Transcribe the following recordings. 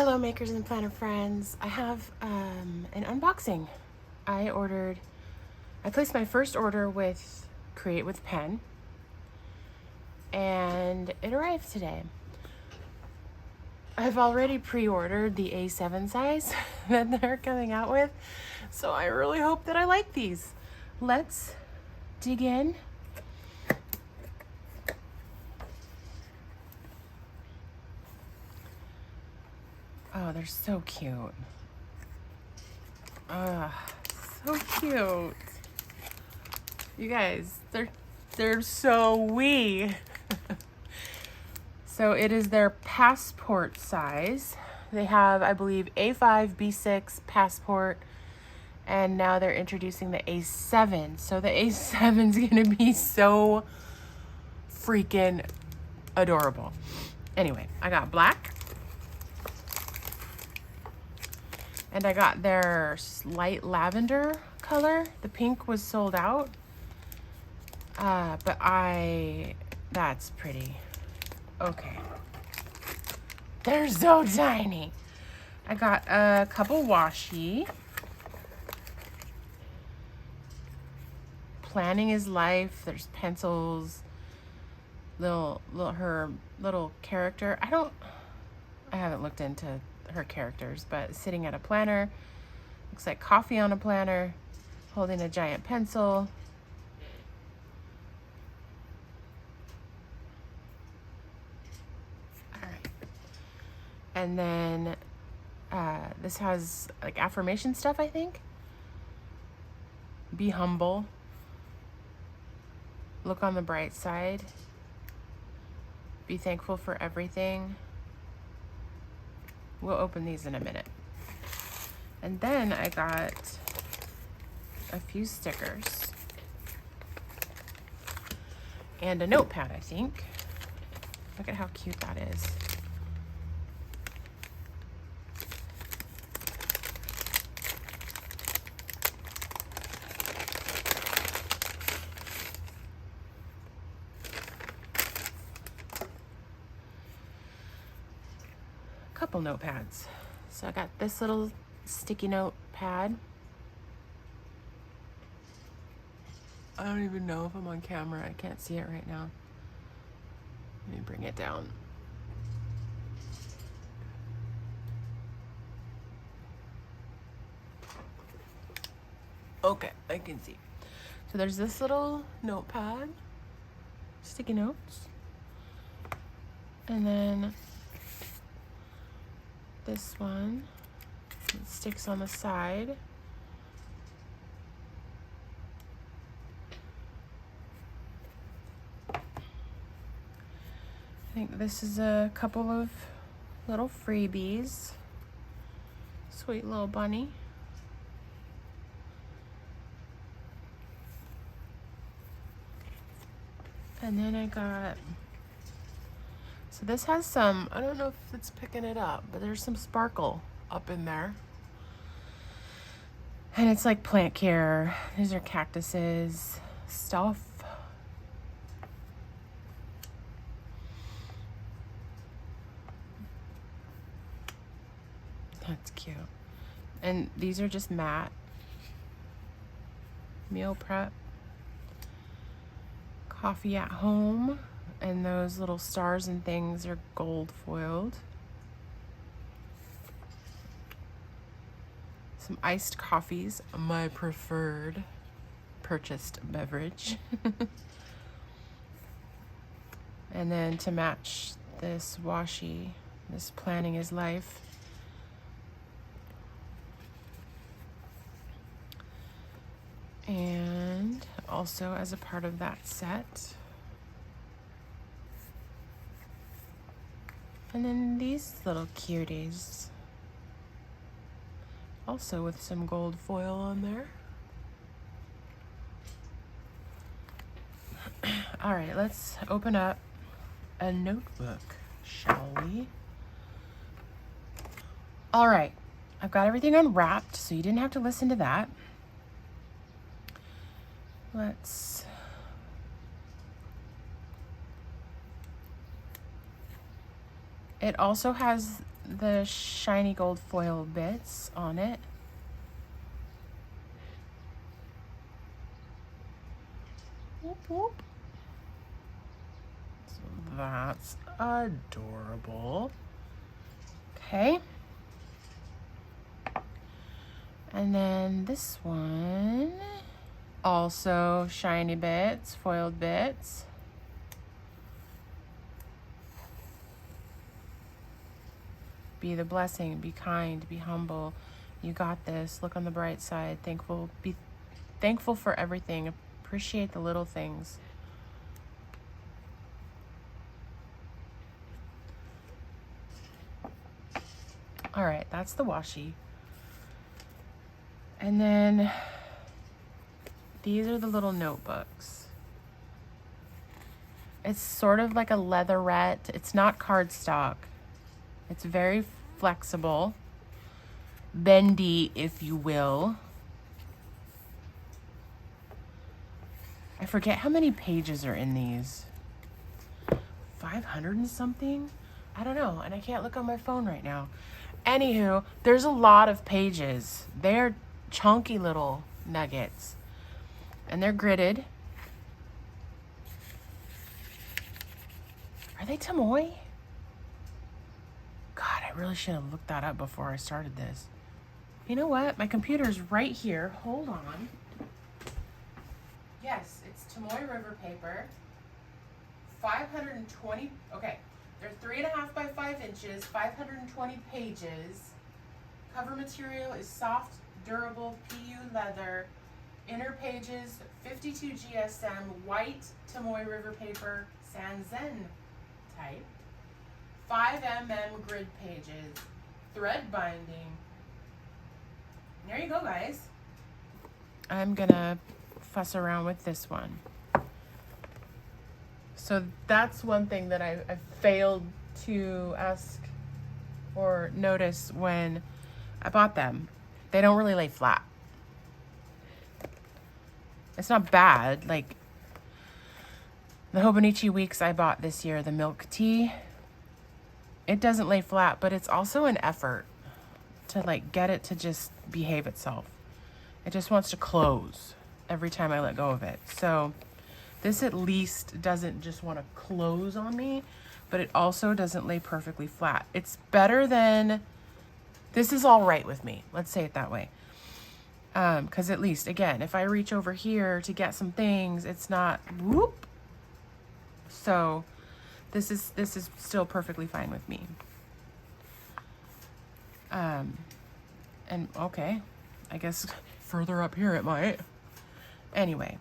Hello makers and planner friends. I have an unboxing. I placed my first order with Create with Pen and it arrived today. I've already pre-ordered the A7 size that they're coming out with, so I really hope that I like these. Let's dig in. Oh, they're so cute. So cute. You guys, they're so wee. So it is their passport size. They have, I believe, A5, B6, passport, and now they're introducing the A7. So the A7 is gonna be so freaking adorable. Anyway, I got black. And I got their light lavender color. The pink was sold out. But that's pretty. Okay. They're so tiny. I got a couple washi. Planning is life. There's pencils. Her little character. I haven't looked into her characters, but sitting at a planner. Looks like coffee on a planner. Holding a giant pencil. And then this has like affirmation stuff, I think. Be humble. Look on the bright side. Be thankful for everything. We'll open these in a minute. And then I got a few stickers. And a notepad, I think. Look at how cute that is. Couple notepads. So I got this little sticky note pad. I don't even know if I'm on camera. I can't see it right now. Let me bring it down. Okay, I can see. So there's this little notepad, sticky notes, and then this one, it sticks on the side. I think this is a couple of little freebies. Sweet little bunny. And then I got, so this has some, I don't know if it's picking it up, but there's some sparkle up in there. And it's like plant care. These are cactuses, stuff. That's cute. And these are just matte. Meal prep. Coffee at home. And those little stars and things are gold foiled. Some iced coffees, my preferred purchased beverage. And then to match this washi, this planning is life. And also as a part of that set. And then these little cuties. Also with some gold foil on there. All right, let's open up a notebook, shall we? All right, I've got everything unwrapped, so you didn't have to listen to that. It also has the shiny gold foil bits on it. Whoop, whoop. So that's adorable. Okay. And then this one, also shiny bits, foiled bits. Be the blessing, be kind, be humble. You got this. Look on the bright side. Be thankful for everything. Appreciate the little things. All right, that's the washi. And then these are the little notebooks. It's sort of like a leatherette. It's not cardstock. It's very flexible, bendy, if you will. I forget how many pages are in these. 500 and something? I don't know, and I can't look on my phone right now. Anywho, there's a lot of pages. They're chunky little nuggets, and they're gridded. Are they Tomoe? God, I really should have looked that up before I started this. You know what? My computer's right here. Hold on. Yes, it's Tomoe River paper. 520. Okay, they're 3.5 by 5 inches. 520 pages. Cover material is soft, durable PU leather. Inner pages 52 GSM white Tomoe River paper Sanzen type. 5mm grid pages, thread binding. There you go, guys. I'm gonna fuss around with this one. So that's one thing that I failed to ask or notice when I bought them. They don't really lay flat. It's not bad. Like the Hobonichi Weeks I bought this year, the milk tea, it doesn't lay flat, but it's also an effort to like get it to just behave itself. It just wants to close every time I let go of it. So this at least doesn't just want to close on me, but it also doesn't lay perfectly flat. It's better than, this is all right with me. Let's say it that way. Because at least, again, if I reach over here to get some things, it's not whoop. So this is still perfectly fine with me. And okay, I guess further up here it might. Anyway,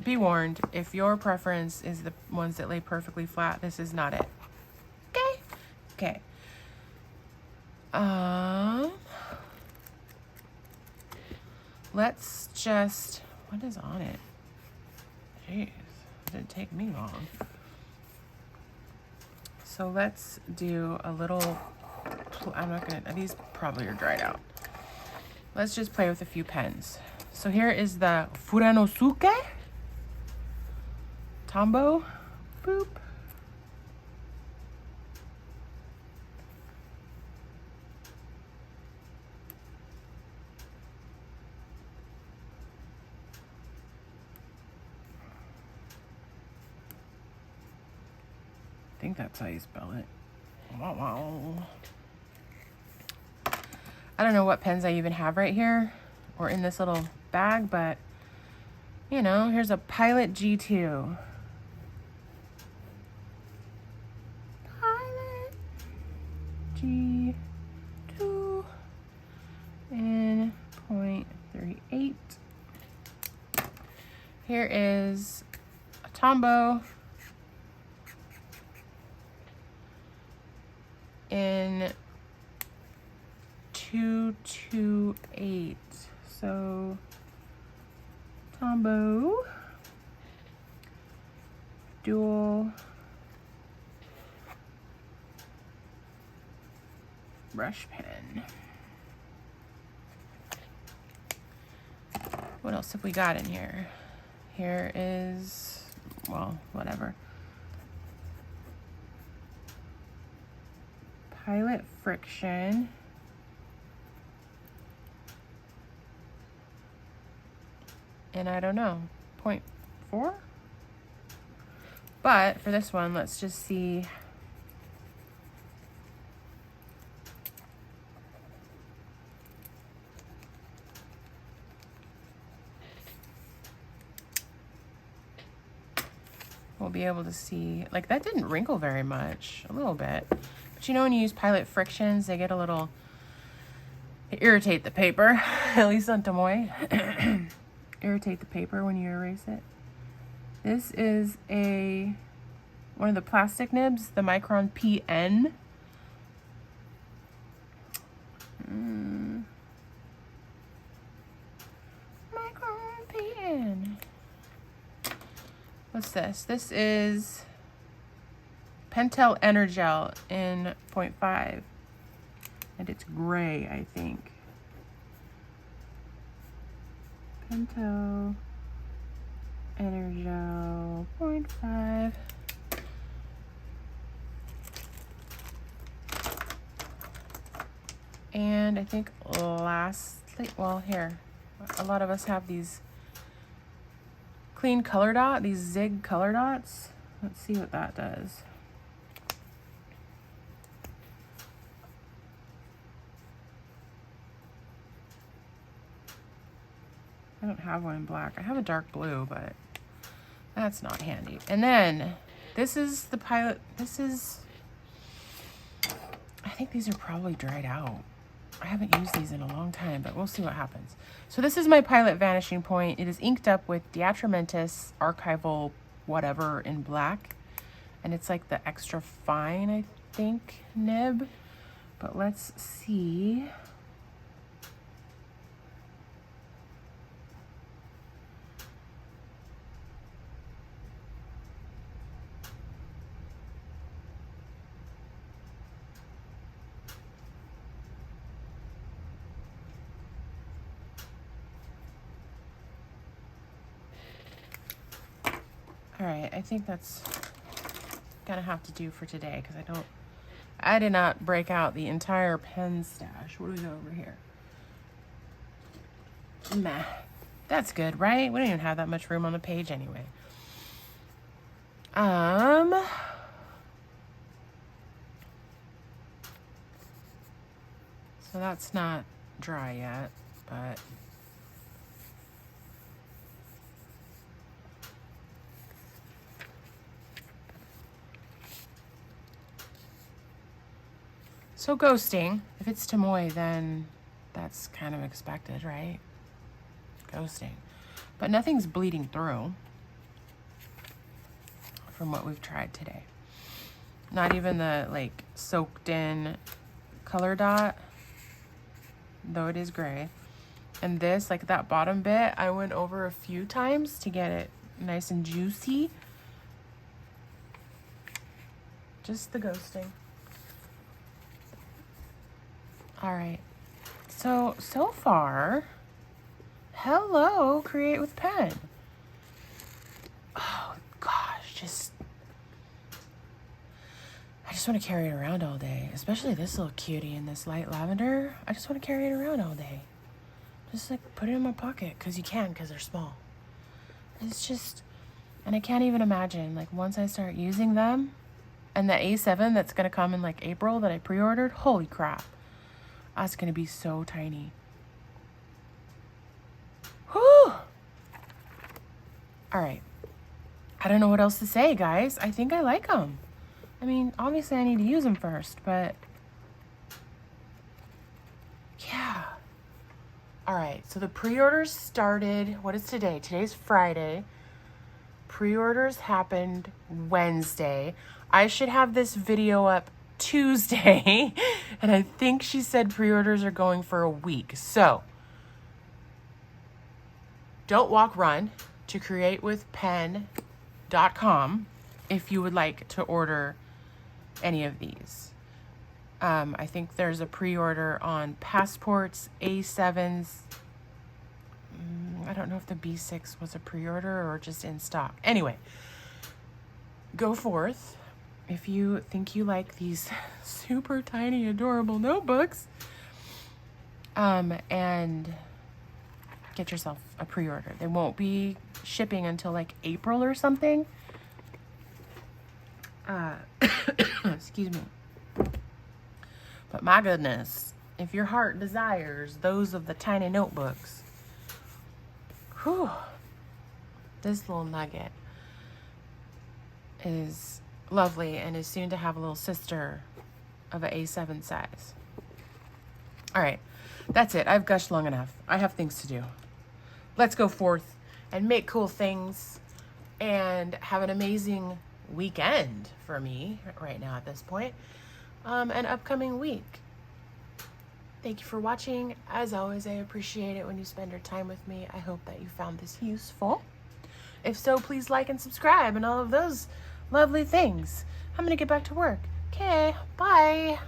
be warned, if your preference is the ones that lay perfectly flat, this is not it. Okay? Okay. Let's just, what is on it? Jeez, it didn't take me long. So let's do a little, I'm not gonna, these probably are dried out. Let's just play with a few pens. So here is the Furanosuke Tombow. Boop. I think that's how you spell it. Wow, wow. I don't know what pens I even have right here or in this little bag, but you know, here's a Pilot G2. Pilot G2 in 0.38. Here is a Tombow in 228. So Tombow dual brush pen. What else have we got in here? Here is, well, whatever. Pilot Friction. And I don't know, 0.4? But for this one, let's just see. We'll be able to see, like that didn't wrinkle very much, a little bit. But you know, when you use Pilot Frictions, they get a little, they irritate the paper, at least on Tomoe. Irritate the paper when you erase it. This is one of the plastic nibs, the Micron PN. Micron PN. What's this? This is Pentel Energel in 0.5. And it's gray, I think. Pentel Energel 0.5. And I think lastly, well, here, a lot of us have these clean color dot, these zig color dots. Let's see what that does. I don't have one in black. I have a dark blue, but that's not handy. And then this is the Pilot. I think these are probably dried out. I haven't used these in a long time, but we'll see what happens. So this is my Pilot Vanishing Point. It is inked up with Diatramentis Archival whatever in black. And it's like the extra fine, I think, nib. But let's see. All right, I think that's gonna have to do for today because I did not break out the entire pen stash. What do we got over here? Meh. That's good, right? We don't even have that much room on the page anyway. So that's not dry yet, but so ghosting, if it's Tomoe, then that's kind of expected, right? Ghosting. But nothing's bleeding through from what we've tried today. Not even the like soaked in color dot, though it is gray. And this, like that bottom bit, I went over a few times to get it nice and juicy. Just the ghosting. All right, so far, hello, Create with Pen. Oh gosh, I just want to carry it around all day, especially this little cutie in this light lavender. I just want to carry it around all day. Just like put it in my pocket, because you can, because they're small. It's just, and I can't even imagine, like once I start using them, and the A7 that's going to come in like April that I pre-ordered, holy crap. That's going to be so tiny. Whew. All right. I don't know what else to say, guys. I think I like them. I mean, obviously I need to use them first, but yeah. All right. So the pre-orders started, what is today? Today's Friday. Pre-orders happened Wednesday. I should have this video up Tuesday, and I think she said pre-orders are going for a week. So don't walk, run to createwithpen.com if you would like to order any of these. I think there's a pre-order on passports, A7s. I don't know if the B6 was a pre-order or just in stock. Anyway, go forth if you think you like these super tiny, adorable notebooks, and get yourself a pre-order. They won't be shipping until like April or something. Excuse me. But my goodness, if your heart desires those of the tiny notebooks, whew, this little nugget is lovely and is soon to have a little sister of an A7 size. All right, that's it. I've gushed long enough. I have things to do. Let's go forth and make cool things and have an amazing weekend for me right now at this point, an upcoming week. Thank you for watching. As always, I appreciate it when you spend your time with me. I hope that you found this useful. If so, please like and subscribe and all of those lovely things. I'm gonna get back to work. Okay, bye.